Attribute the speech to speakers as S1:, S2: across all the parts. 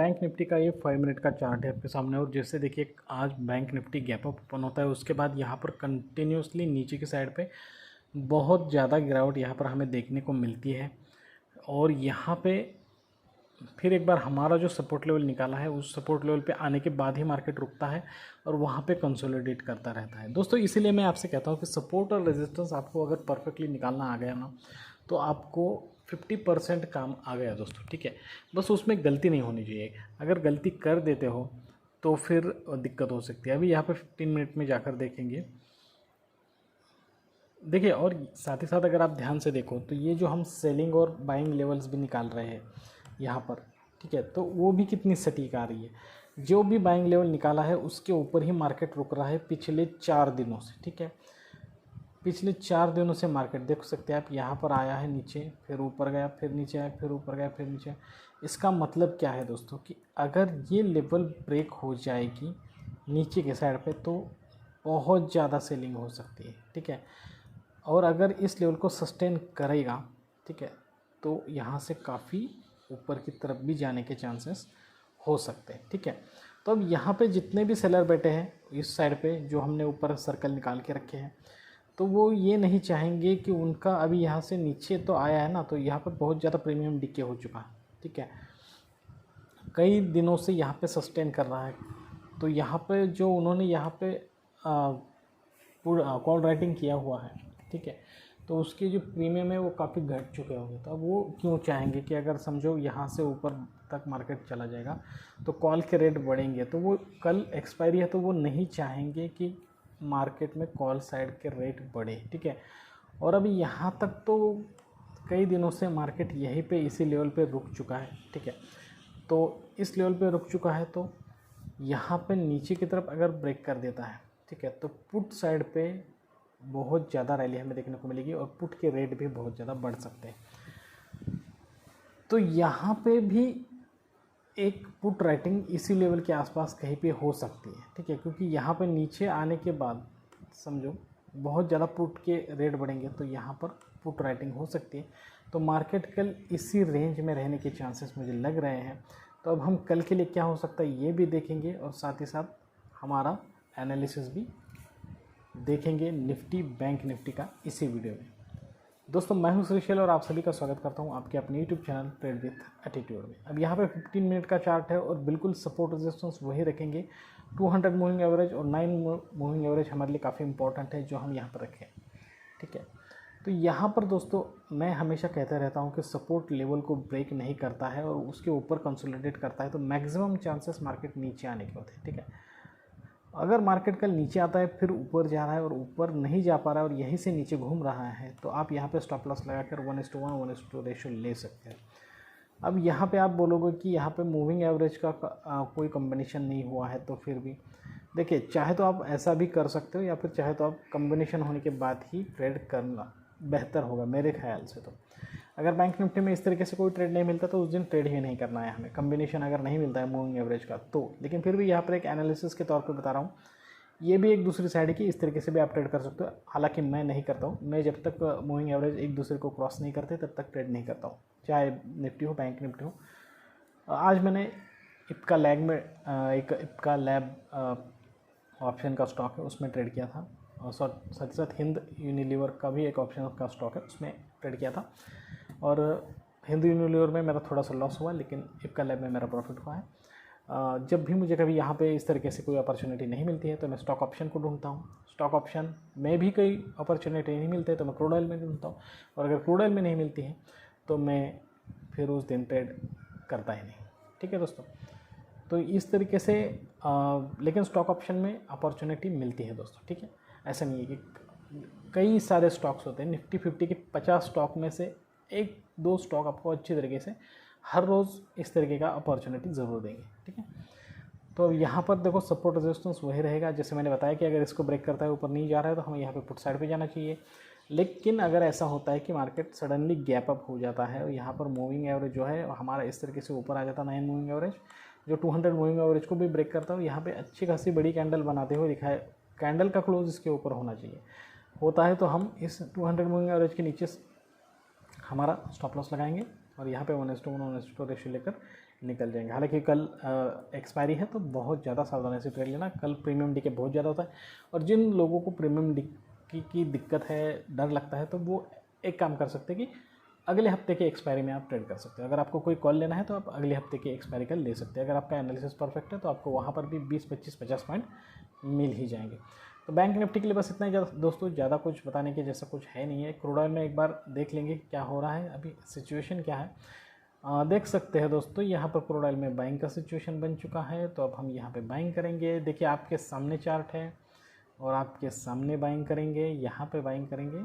S1: Bank Nifty का ये 5 minute का चार्ट है आपके सामने। और जैसे देखिए आज bank Nifty gap up open होता है, उसके बाद यहाँ पर कंटिन्यूसली नीचे की साइड पे बहुत ज़्यादा गिरावट यहाँ पर हमें देखने को मिलती है। और यहाँ पे फिर एक बार हमारा जो सपोर्ट लेवल निकाला है उस सपोर्ट लेवल पे आने के बाद ही मार्केट रुकता है और वहाँ पे कंसोलिडेट करता रहता है। दोस्तों इसीलिए मैं आपसे कहता हूँ कि सपोर्ट और रेजिस्टेंस आपको अगर परफेक्टली निकालना आ गया ना तो आपको 50% काम आ गया दोस्तों, ठीक है। बस उसमें गलती नहीं होनी चाहिए। अगर गलती कर देते हो तो फिर दिक्कत हो सकती है। अभी यहाँ पे 15 मिनट में जाकर देखेंगे, देखिए। और साथ ही साथ अगर आप ध्यान से देखो तो ये जो हम सेलिंग और बाइंग लेवल्स भी निकाल रहे हैं यहाँ पर, ठीक है, तो वो भी कितनी सटीक आ रही है। जो भी बाइंग लेवल निकाला है उसके ऊपर ही मार्केट रुक रहा है पिछले 4 दिनों से, ठीक है। पिछले 4 दिनों से मार्केट देख सकते हैं आप, यहाँ पर आया है नीचे, फिर ऊपर गया, फिर नीचे आया, फिर ऊपर गया, फिर नीचे आया। इसका मतलब क्या है दोस्तों कि अगर ये लेवल ब्रेक हो जाएगी नीचे के साइड पे तो बहुत ज़्यादा सेलिंग हो सकती है, ठीक है। और अगर इस लेवल को सस्टेन करेगा, ठीक है, तो यहाँ से काफ़ी ऊपर की तरफ भी जाने के चांसेस हो सकते हैं, ठीक है। तो अब यहाँ पे जितने भी सेलर बैठे हैं इस साइड पे जो हमने ऊपर सर्कल निकाल के रखे हैं, तो वो ये नहीं चाहेंगे कि उनका अभी यहाँ से नीचे तो आया है ना, तो यहाँ पर बहुत ज़्यादा प्रीमियम डिके हो चुका है, ठीक है। कई दिनों से यहाँ पे सस्टेन कर रहा है, तो यहाँ पे जो उन्होंने यहाँ पे कॉल राइटिंग किया हुआ है, ठीक है, तो उसके जो प्रीमियम है वो काफ़ी घट चुके होंगे। तो अब वो क्यों चाहेंगे कि अगर समझो यहाँ से ऊपर तक मार्केट चला जाएगा तो कॉल के रेट बढ़ेंगे, तो वो कल एक्सपायरी है तो वो नहीं चाहेंगे कि मार्केट में कॉल साइड के रेट बढ़े, ठीक है। और अभी यहाँ तक तो कई दिनों से मार्केट यहीं पे इसी लेवल पे रुक चुका है, ठीक है। तो इस लेवल पे रुक चुका है तो यहाँ पे नीचे की तरफ अगर ब्रेक कर देता है, ठीक है, तो पुट साइड पे बहुत ज़्यादा रैली हमें देखने को मिलेगी और पुट के रेट भी बहुत ज़्यादा बढ़ सकते हैं। तो यहाँ पे भी एक पुट राइटिंग इसी लेवल के आसपास कहीं पे हो सकती है, ठीक है, क्योंकि यहाँ पे नीचे आने के बाद समझो बहुत ज़्यादा पुट के रेट बढ़ेंगे तो यहाँ पर पुट राइटिंग हो सकती है। तो मार्केट कल इसी रेंज में रहने के चांसेस मुझे लग रहे हैं। तो अब हम कल के लिए क्या हो सकता है ये भी देखेंगे और साथ ही साथ हमारा एनालिसिस भी देखेंगे निफ्टी बैंक निफ्टी का इसी वीडियो में। दोस्तों मैं हूं श्रीशैल और आप सभी का स्वागत करता हूं आपके अपने YouTube channel trade with attitude में। अब यहां पे 15 मिनट का चार्ट है और बिल्कुल सपोर्ट रेजिस्टेंस वही रखेंगे। 200 मूविंग एवरेज और 9 मूविंग एवरेज हमारे लिए काफ़ी इंपॉर्टेंट है जो हम यहाँ पर रखें, ठीक है। तो यहाँ पर दोस्तों मैं हमेशा कहता रहता हूँ कि सपोर्ट लेवल को ब्रेक नहीं करता है और उसके ऊपर कंसोलिडेट करता है तो मैक्सिमम चांसेस मार्केट नीचे आने के होते हैं, ठीक है। अगर मार्केट कल नीचे आता है फिर ऊपर जा रहा है और ऊपर नहीं जा पा रहा है और यहीं से नीचे घूम रहा है तो आप यहाँ पे स्टॉप लॉस लगाकर 1:1 1:2 रेशो ले सकते हैं। अब यहाँ पे आप बोलोगे कि यहाँ पे मूविंग एवरेज का कोई कम्बिनेशन नहीं हुआ है, तो फिर भी देखिए चाहे तो आप ऐसा भी कर सकते हो या फिर चाहे तो आप कम्बिनेशन होने के बाद ही ट्रेड करना बेहतर होगा मेरे ख्याल से। तो अगर बैंक निफ्टी में इस तरीके से कोई ट्रेड नहीं मिलता तो उस दिन ट्रेड ही नहीं करना है हमें, कम्बिनेशन अगर नहीं मिलता है मूविंग एवरेज का तो। लेकिन फिर भी यहाँ पर एक एनालिसिस के तौर पर बता रहा हूँ, ये भी एक दूसरी साइड है कि इस तरीके से भी आप ट्रेड कर सकते हो। हालांकि मैं नहीं करता हूँ, मैं जब तक मूविंग एवरेज एक दूसरे को क्रॉस नहीं करते तब तक ट्रेड नहीं करता हूँ, चाहे निफ्टी हो बैंक निफ्टी हो। आज मैंने इप्का लैग में एक इप्का लैब ऑप्शन का स्टॉक है उसमें ट्रेड किया था और साथ ही साथ हिंद यूनिलीवर का भी एक ऑप्शन का स्टॉक है उसमें ट्रेड किया था। और हिंद यूनिलीवर में मेरा थोड़ा सा लॉस हुआ लेकिन इप्का लैब में मेरा प्रॉफिट हुआ है। जब भी मुझे कभी यहाँ पे इस तरीके से कोई अपॉर्चुनिटी नहीं मिलती है तो मैं स्टॉक ऑप्शन को ढूंढता हूँ। स्टॉक ऑप्शन में भी कोई अपॉर्चुनिटी नहीं मिलती है तो मैं क्रूड ऑयल में ढूंढता हूँ, और अगर क्रूड ऑयल में नहीं मिलती है तो मैं फिर उस दिन ट्रेड करता ही नहीं, ठीक है दोस्तों। तो इस तरीके से लेकिन स्टॉक ऑप्शन में अपॉर्चुनिटी मिलती है दोस्तों, ठीक है। ऐसा नहीं है कि कई सारे स्टॉक्स होते हैं, निफ्टी 50 के 50 स्टॉक में से 1-2 स्टॉक आपको अच्छी तरीके से हर रोज़ इस तरीके का अपॉर्चुनिटी ज़रूर देंगे, ठीक है। तो यहाँ पर देखो सपोर्ट रेजिस्टेंस वही रहेगा जैसे मैंने बताया कि अगर इसको ब्रेक करता है ऊपर नहीं जा रहा है तो हमें यहाँ पे पुट साइड पे जाना चाहिए। लेकिन अगर ऐसा होता है कि मार्केट सडनली गैप अप हो जाता है और यहाँ पर मूविंग एवरेज जो है हमारा इस तरीके से ऊपर आ जाता है 9 मूविंग एवरेज, जो 200 मूविंग एवरेज को भी ब्रेक करता है, यहाँ पर अच्छी खासी बड़ी कैंडल बनाते हुए दिखाए, कैंडल का क्लोज इसके ऊपर होना चाहिए। होता है तो हम इस 200 मूविंग एवरेज के नीचे हमारा स्टॉप लॉस लगाएंगे और यहाँ पे 1:1 1:2 रेशियो लेकर निकल जाएंगे। हालांकि कल एक्सपायरी है तो बहुत ज़्यादा सावधानी से ट्रेड लेना। कल प्रीमियम डीके बहुत ज़्यादा होता है, और जिन लोगों को प्रीमियम डीके की दिक्कत है, डर लगता है, तो वो एक काम कर सकते हैं कि अगले हफ्ते के एक्सपायरी में आप ट्रेड कर सकते हैं। अगर आपको कोई कॉल लेना है तो आप अगले हफ्ते के एक्सपायरी का ले सकते हैं। अगर आपका एनालिसिस परफेक्ट है तो आपको वहाँ पर भी 20, 25, 50 पॉइंट मिल ही जाएंगे। तो बैंक निफ्टी के लिए बस इतना ही दोस्तों, ज़्यादा कुछ बताने के जैसा कुछ है नहीं है। क्रूड ऑयल में एक बार देख लेंगे क्या हो रहा है, अभी सिचुएशन क्या है। देख सकते हैं दोस्तों, यहाँ पर क्रूड ऑयल में बाइंग का सिचुएशन बन चुका है, तो अब हम यहाँ पे बाइंग करेंगे। देखिए आपके सामने चार्ट है और आपके सामने बाइंग करेंगे, यहाँ पे बाइंग करेंगे।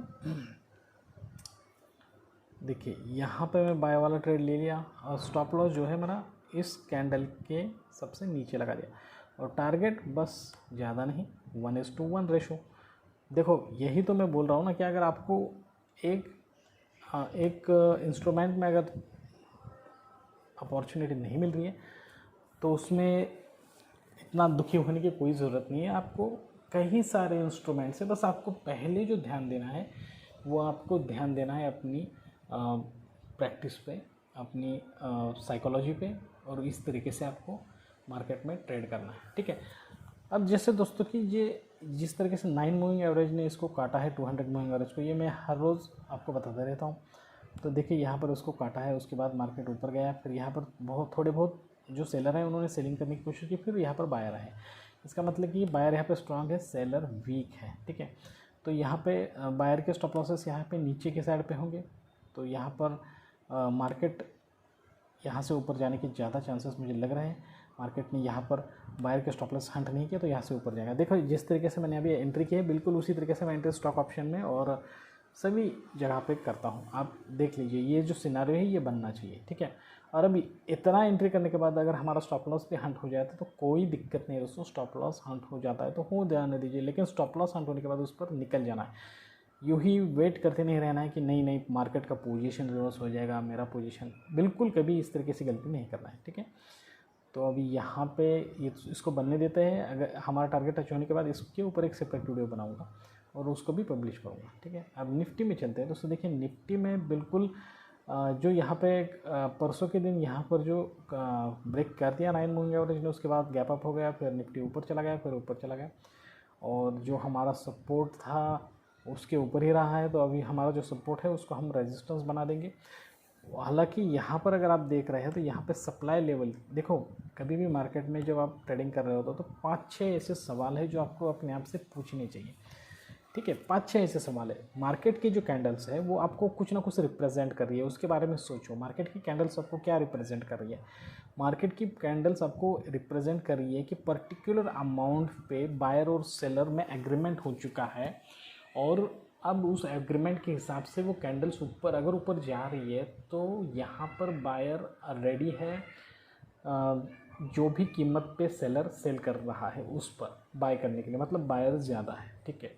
S1: देखिए यहाँ पे मैं बाय वाला ट्रेड ले लिया और स्टॉप लॉस जो है मेरा इस कैंडल के सबसे नीचे लगा दिया, और टारगेट बस ज़्यादा नहीं 1:1 रेशो। देखो यही तो मैं बोल रहा हूँ ना कि अगर आपको एक इंस्ट्रूमेंट में अगर अपॉर्चुनिटी नहीं मिल रही है तो उसमें इतना दुखी होने की कोई ज़रूरत नहीं है। आपको कई सारे इंस्ट्रूमेंट से, बस आपको पहले जो ध्यान देना है वो आपको ध्यान देना है अपनी प्रैक्टिस पे, अपनी साइकोलॉजी पे, और इस तरीके से आपको मार्केट में ट्रेड करना है। ठीक है। अब जैसे दोस्तों कि ये जिस तरीके से 9 मूविंग एवरेज ने इसको काटा है, 200 मूविंग एवरेज को, ये मैं हर रोज़ आपको बताता रहता हूँ। तो देखिए यहाँ पर उसको काटा है, उसके बाद मार्केट ऊपर गया, फिर यहाँ पर थोड़े बहुत जो सेलर हैं उन्होंने सेलिंग करने की कोशिश की, फिर यहाँ पर बायर आए। इसका मतलब कि बायर यहाँ पे स्ट्रांग है, सेलर वीक है। ठीक है। तो यहाँ पे बायर के स्टॉप लॉसेस यहाँ पे नीचे के साइड पे होंगे, तो यहाँ पर मार्केट यहाँ से ऊपर जाने के ज़्यादा चांसेस मुझे लग रहे हैं। मार्केट ने यहाँ पर बायर के स्टॉप लॉस हंट नहीं किया तो यहाँ से ऊपर जाएगा। देखो जिस तरीके से मैंने अभी एंट्री की है, बिल्कुल उसी तरीके से मैं एंट्री स्टॉक ऑप्शन में और सभी जगह पे करता हूँ। आप देख लीजिए ये जो सिनारियो है ये बनना चाहिए। ठीक है। और अभी इतना एंट्री करने के बाद अगर हमारा स्टॉप लॉस भी हंट हो जाता है तो कोई दिक्कत नहीं है दोस्तों। स्टॉप लॉस हंट हो जाता है तो हो ध्यान दीजिए, लेकिन स्टॉप लॉस हंट होने के बाद उस पर निकल जाना है। यूँ ही वेट करते नहीं रहना है कि नहीं मार्केट का पोजीशन रिवर्स हो जाएगा, मेरा पोजीशन, बिल्कुल कभी इस तरीके से गलती नहीं करना है। ठीक है। तो अभी यहाँ पे ये इसको बनने देते हैं। अगर हमारा टारगेट टच होने के बाद इसके ऊपर एक सेपरेट वीडियो बनाऊंगा और उसको भी पब्लिश करूँगा। ठीक है। अब निफ्टी में चलते हैं दोस्तों। देखिए निफ्टी में बिल्कुल जो यहाँ पे परसों के दिन यहाँ पर जो ब्रेक कर दिया 9 मूविंग एवरेज ने, उसके बाद गैप अप हो गया, फिर निफ्टी ऊपर चला गया, फिर ऊपर चला गया, और जो हमारा सपोर्ट था उसके ऊपर ही रहा है। तो अभी हमारा जो सपोर्ट है उसको हम रेजिस्टेंस बना देंगे। हालांकि यहाँ पर अगर आप देख रहे हैं तो यहाँ पे सप्लाई लेवल देखो, कभी भी मार्केट में जब आप ट्रेडिंग कर रहे हो तो 5-6 ऐसे सवाल है जो आपको अपने आप से पूछने चाहिए। ठीक है। 5-6 ऐसे सवाल है। मार्केट की जो कैंडल्स है वो आपको कुछ ना कुछ रिप्रेजेंट कर रही है, उसके बारे में सोचो। मार्केट की कैंडल्स आपको क्या रिप्रेजेंट कर रही है? मार्केट की कैंडल्स आपको रिप्रेजेंट कर रही है कि पर्टिकुलर अमाउंट पे बायर और सेलर में एग्रीमेंट हो चुका है, और अब उस एग्रीमेंट के हिसाब से वो कैंडल्स ऊपर अगर ऊपर जा रही है तो यहाँ पर बायर रेडी है, जो भी कीमत पे सेलर सेल कर रहा है उस पर बाय करने के लिए, मतलब बायर ज़्यादा है। ठीक है।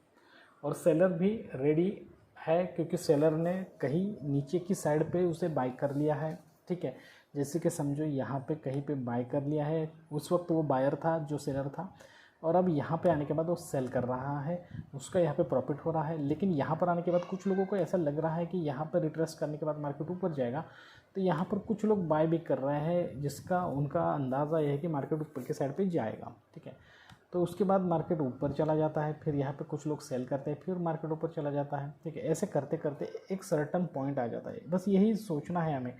S1: और सेलर भी रेडी है क्योंकि सेलर ने कहीं नीचे की साइड पे उसे बाय कर लिया है। ठीक है। जैसे कि समझो यहाँ पे कहीं पे बाय कर लिया है, उस वक्त वो बायर था जो सेलर था, और अब यहाँ पे आने के बाद वो सेल कर रहा है, उसका यहाँ पे प्रॉफिट हो रहा है। लेकिन यहाँ पर आने के बाद कुछ लोगों को ऐसा लग रहा है कि यहाँ पर रिट्रेस करने के बाद मार्केट ऊपर जाएगा, तो यहाँ पर कुछ लोग बाय भी कर रहे हैं, जिसका उनका अंदाज़ा यह है कि मार्केट ऊपर के साइड पे जाएगा। ठीक है। तो उसके बाद मार्केट ऊपर चला जाता है, फिर यहाँ पे कुछ लोग सेल करते हैं, फिर मार्केट ऊपर चला जाता है। ठीक है। ऐसे करते करते एक सर्टन पॉइंट आ जाता है। बस यही सोचना है हमें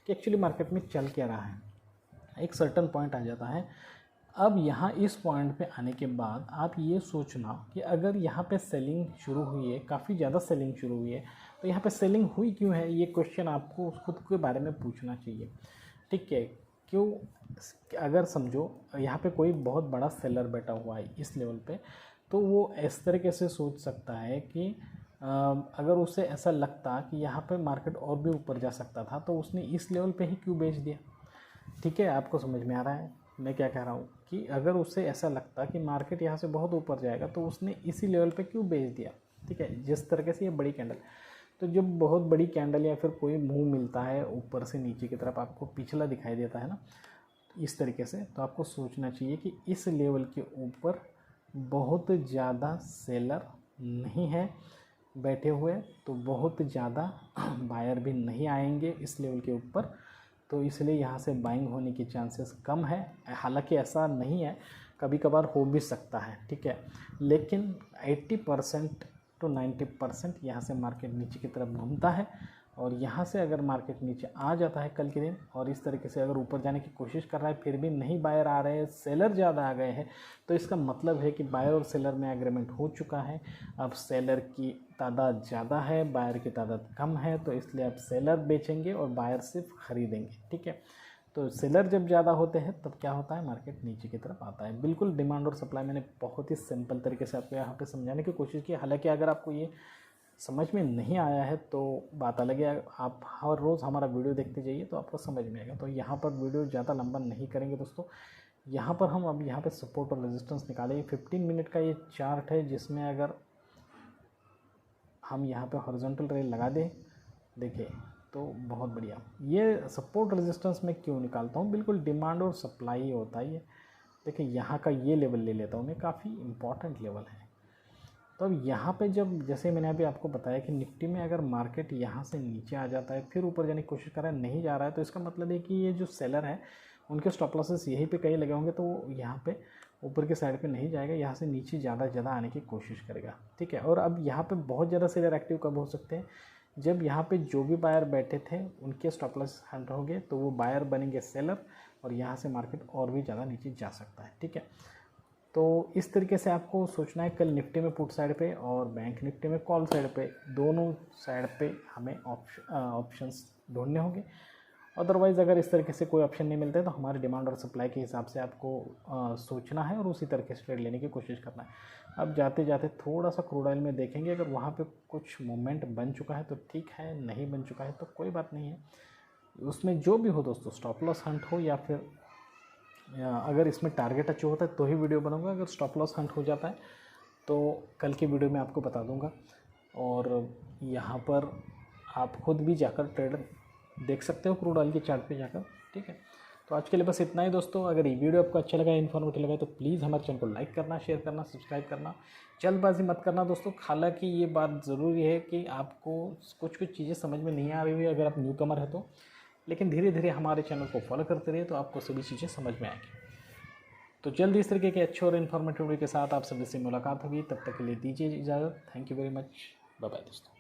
S1: कि एक्चुअली मार्केट में चल क्या रहा है। एक सर्टन पॉइंट आ जाता है। अब यहाँ इस पॉइंट पे आने के बाद आप ये सोचना कि अगर यहाँ पे सेलिंग शुरू हुई है, काफ़ी ज़्यादा सेलिंग शुरू हुई है, तो यहाँ पे सेलिंग हुई क्यों है, ये क्वेश्चन आपको खुद के बारे में पूछना चाहिए। ठीक है। क्यों? अगर समझो यहाँ पे कोई बहुत बड़ा सेलर बैठा हुआ है इस लेवल पे, तो वो इस तरीके से सोच सकता है कि अगर उसे ऐसा लगता कि यहाँ पे मार्केट और भी ऊपर जा सकता था तो उसने इस लेवल पे ही क्यों बेच दिया। ठीक है। आपको समझ में आ रहा है मैं क्या कह रहा हूँ? कि अगर उसे ऐसा लगता कि मार्केट यहाँ से बहुत ऊपर जाएगा तो उसने इसी लेवल पे क्यों बेच दिया। ठीक है। जिस तरीके से ये बड़ी कैंडल, तो जब बहुत बड़ी कैंडल या फिर कोई मुंह मिलता है ऊपर से नीचे की तरफ, आपको पिछला दिखाई देता है ना इस तरीके से, तो आपको सोचना चाहिए कि इस लेवल के ऊपर बहुत ज़्यादा सेलर नहीं है बैठे हुए, तो बहुत ज़्यादा बायर भी नहीं आएंगे इस लेवल के ऊपर। तो इसलिए यहाँ से बाइंग होने की चांसेस कम है। हालांकि ऐसा नहीं है, कभी कभार हो भी सकता है, ठीक है, लेकिन 80% to 90% यहाँ से मार्केट नीचे की तरफ घूमता है। और यहाँ से अगर मार्केट नीचे आ जाता है कल के दिन और इस तरीके से अगर ऊपर जाने की कोशिश कर रहा है फिर भी नहीं बायर आ रहे हैं, सेलर ज़्यादा आ गए हैं, तो इसका मतलब है कि बायर और सेलर में एग्रीमेंट हो चुका है। अब सेलर की तादाद ज़्यादा है, बायर की तादाद कम है, तो इसलिए अब सेलर बेचेंगे और बायर सिर्फ ख़रीदेंगे, ठीक है। तो सेलर जब ज़्यादा होते हैं तब क्या होता है, मार्केट नीचे की तरफ आता है। बिल्कुल डिमांड और सप्लाई मैंने बहुत ही सिंपल तरीके से आपको यहाँ पे समझाने की कोशिश की। हालांकि अगर आपको ये समझ में नहीं आया है तो बात अलग है, आप हर रोज़ हमारा वीडियो देखते जाइए तो आपको समझ में आएगा। तो यहाँ पर वीडियो ज़्यादा लंबा नहीं करेंगे दोस्तों। यहाँ पर हम अब यहाँ पे सपोर्ट और रेजिस्टेंस निकालेंगे। 15 मिनट का ये चार्ट है जिसमें अगर हम यहाँ पे हॉरिजॉन्टल रेल लगा दें, देखिए तो बहुत बढ़िया। ये सपोर्ट रेजिस्टेंस में क्यों निकालता हूँ, बिल्कुल डिमांड और सप्लाई होता है ये। देखिए यहाँ का ये लेवल ले लेता हूँ मैं, काफ़ी इंपॉर्टेंट लेवल है। तो अब यहाँ पे जब, जैसे मैंने अभी आपको बताया कि निफ्टी में अगर मार्केट यहाँ से नीचे आ जाता है फिर ऊपर जाने की कोशिश कर रहा है, नहीं जा रहा है, तो इसका मतलब है कि ये जो सेलर है उनके स्टॉप लॉसेस यहीं पे कहीं लगे होंगे, तो वो यहाँ पे ऊपर के साइड पे नहीं जाएगा, यहाँ से नीचे ज़्यादा आने की कोशिश करेगा, ठीक है। और अब यहाँ पे बहुत ज़्यादा सेलर एक्टिव कब हो सकते हैं, जब यहाँ पे जो भी बायर बैठे थे उनके स्टॉप लॉस हट होंगे तो वो बायर बनेंगे सेलर और यहाँ से मार्केट और भी ज़्यादा नीचे जा सकता है, ठीक है। तो इस तरीके से आपको सोचना है कल निफ्टी में पुट साइड पे और बैंक निफ्टी में कॉल साइड पे, दोनों साइड पे हमें ऑप्शंस ढूंढने होंगे। अदरवाइज़ अगर इस तरीके से कोई ऑप्शन नहीं मिलता है तो हमारे डिमांड और सप्लाई के हिसाब से आपको सोचना है और उसी तरीके से ट्रेड लेने की कोशिश करना है। अब जाते जाते थोड़ा सा क्रूड ऑयल में देखेंगे, अगर वहाँ पे कुछ मूवमेंट बन चुका है तो ठीक है, नहीं बन चुका है तो कोई बात नहीं है। उसमें जो भी हो दोस्तों, स्टॉप लॉस हंट हो या फिर अगर इसमें टारगेट अचीव होता है तो ही वीडियो बनाऊंगा, अगर स्टॉप लॉस हंट हो जाता है तो कल की वीडियो में आपको बता दूंगा। और यहाँ पर आप खुद भी जाकर ट्रेड देख सकते हो क्रूड ऑयल के चार्ट पे जाकर, ठीक है। तो आज के लिए बस इतना ही दोस्तों। अगर ये वीडियो आपको अच्छा लगा, इन्फॉर्मेटिव लगा तो प्लीज़ हमारे चैनल को लाइक करना, शेयर करना, सब्सक्राइब करना, जल्दबाजी मत करना दोस्तों। हालांकि ये बात ज़रूरी है कि आपको कुछ चीज़ें समझ में नहीं आ रही हुई अगर आप न्यू कमर है तो, लेकिन धीरे धीरे हमारे चैनल को फॉलो करते रहिए तो आपको सभी चीज़ें समझ में आएंगी। तो जल्दी इस तरीके के अच्छे और इन्फॉर्मेटिव वीडियो के साथ आप सभी से मुलाकात होगी, तब तक के लिए दीजिए इजाज़त। Thank you very much, bye bye दोस्तों।